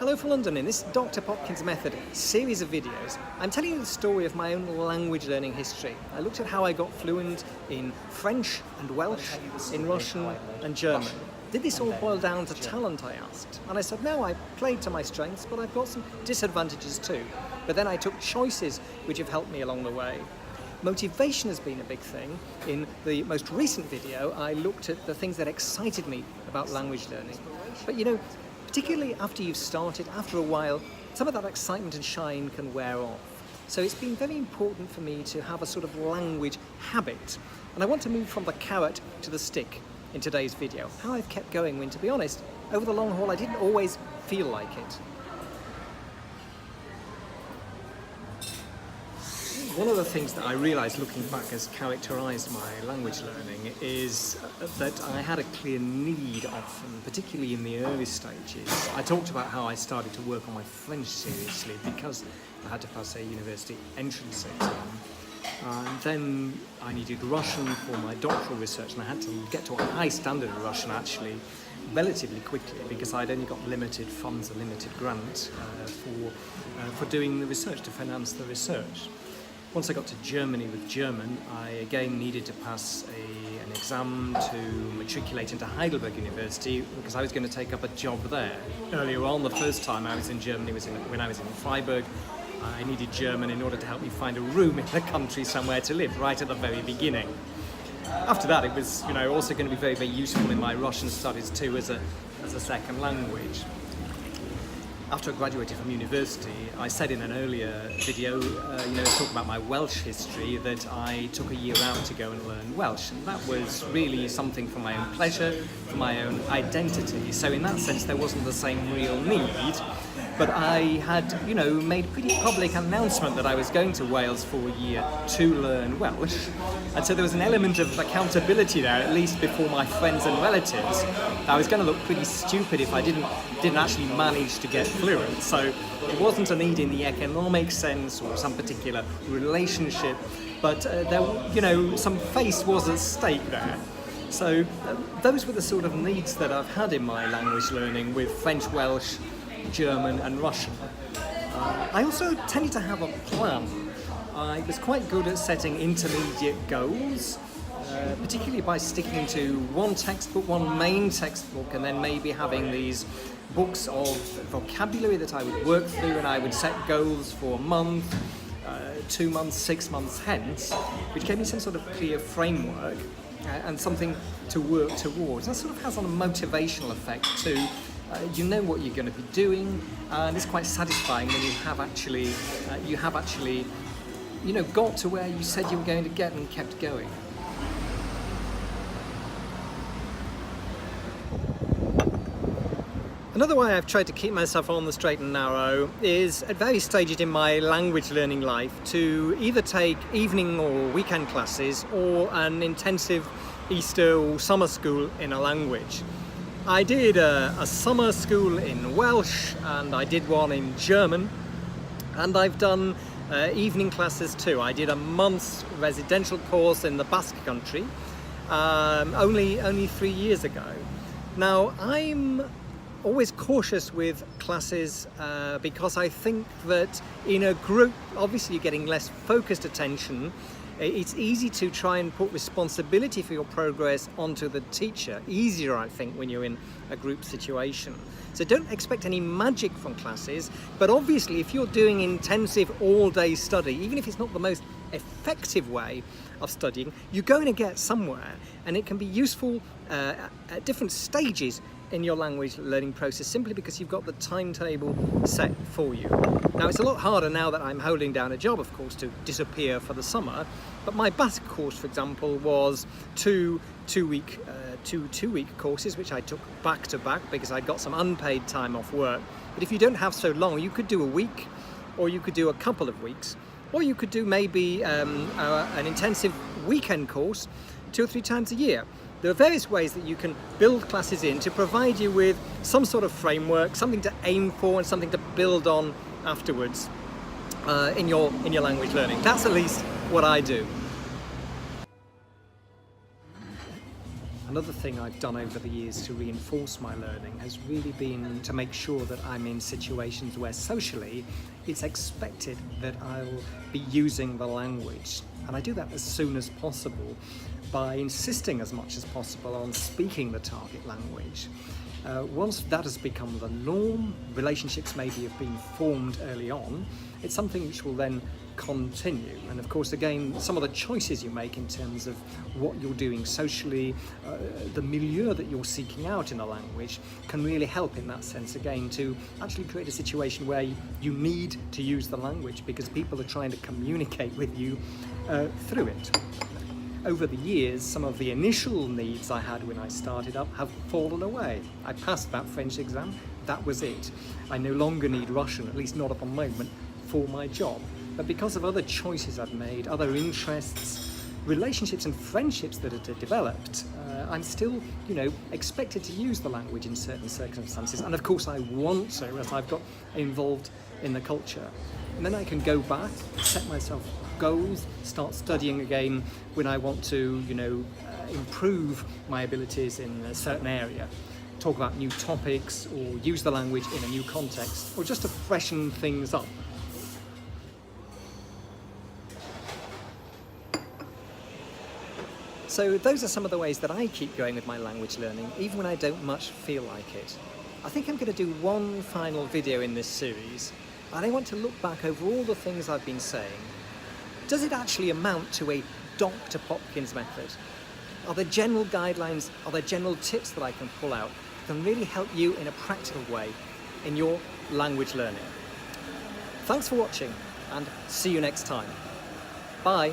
Hello from London. In this Dr. Popkins method series of videos, I'm telling you the story of my own language learning history. I looked at how I got fluent in French and Welsh, in Russian and German. Did this all boil down to talent, I asked? And I said, no, I played to my strengths, but I've got some disadvantages too. But then I took choices which have helped me along the way. Motivation has been a big thing. In the most recent video, I looked at the things that excited me about language learning. But you know, particularly after you've started, after a while, some of that excitement and shine can wear off. So it's been very important for me to have a sort of language habit. And I want to move from the carrot to the stick in today's video. How I've kept going when, to be honest, over the long haul, I didn't always feel like it. One of the things that I realised looking back has characterised my language learning is that I had a clear need often, particularly in the early stages. I talked about how I started to work on my French seriously because I had to pass a university entrance exam. And then I needed Russian for my doctoral research, and I had to get to a high standard of Russian actually relatively quickly because I'd only got limited funds, a limited grant for doing the research, to finance the research. Once I got to Germany with German, I again needed to pass an exam to matriculate into Heidelberg University because I was going to take up a job there. Earlier on, the first time I was in Germany was when I was in Freiburg. I needed German in order to help me find a room in the country somewhere to live, right at the very beginning. After that, it was also going to be very, very useful in my Russian studies too as a second language. After I graduated from university, I said in an earlier video, talking about my Welsh history, that I took a year out to go and learn Welsh. And that was really something for my own pleasure, for my own identity. So in that sense, there wasn't the same real need. But I had, made a pretty public announcement that I was going to Wales for a year to learn Welsh. And so there was an element of accountability there, at least before my friends and relatives. I was going to look pretty stupid if I didn't actually manage to get fluent. So it wasn't a need in the economic sense or some particular relationship, but some face was at stake there. So those were the sort of needs that I've had in my language learning with French, Welsh, German and Russian. I also tended to have a plan. I was quite good at setting intermediate goals, particularly by sticking to one textbook, one main textbook, and then maybe having these books of vocabulary that I would work through, and I would set goals for a month, 2 months, 6 months hence, which gave me some sort of clear framework and something to work towards. That sort of has a motivational effect too. You know what you're going to be doing, and it's quite satisfying when you have actually got to where you said you were going to get and kept going. Another way I've tried to keep myself on the straight and narrow is at various stages in my language learning life to either take evening or weekend classes or an intensive Easter or summer school in a language. I did a summer school in Welsh, and I did one in German, and I've done evening classes too. I did a month's residential course in the Basque Country only 3 years ago. Now, I'm always cautious with classes because I think that in a group, obviously you're getting less focused attention. It's easy to try and put responsibility for your progress onto the teacher. Easier, I think, when you're in a group situation. So don't expect any magic from classes, but obviously if you're doing intensive all-day study, even if it's not the most effective way of studying, you're going to get somewhere, and it can be useful at different stages in your language learning process simply because you've got the timetable set for you. Now, it's a lot harder now that I'm holding down a job, of course, to disappear for the summer, but my Basque course, for example, was two two-week courses which I took back to back because I'd got some unpaid time off work. But if you don't have so long, you could do a week, or you could do a couple of weeks, or you could do maybe an intensive weekend course 2 or 3 times a year. There are various ways that you can build classes in to provide you with some sort of framework, something to aim for and something to build on afterwards in your language learning. That's at least what I do. Another thing I've done over the years to reinforce my learning has really been to make sure that I'm in situations where socially it's expected that I'll be using the language. And I do that as soon as possible by insisting as much as possible on speaking the target language. Once that has become the norm, relationships maybe have been formed early on, it's something which will then continue. And of course, again, some of the choices you make in terms of what you're doing socially, the milieu that you're seeking out in the language can really help in that sense, again, to actually create a situation where you need to use the language because people are trying to communicate with you through it. Over the years, some of the initial needs I had when I started up have fallen away. I passed that French exam, that was it. I no longer need Russian, at least not at the moment, for my job. But because of other choices I've made, other interests, relationships and friendships that are developed, I'm still, expected to use the language in certain circumstances. And of course I want to, as I've got involved in the culture. And then I can go back, set myself goals, start studying again when I want to, improve my abilities in a certain area, talk about new topics or use the language in a new context, or just to freshen things up. So those are some of the ways that I keep going with my language learning, even when I don't much feel like it. I think I'm going to do one final video in this series, and I want to look back over all the things I've been saying. Does it actually amount to a Dr. Popkins method? Are there general guidelines, are there general tips that I can pull out that can really help you in a practical way in your language learning? Thanks for watching, and see you next time. Bye.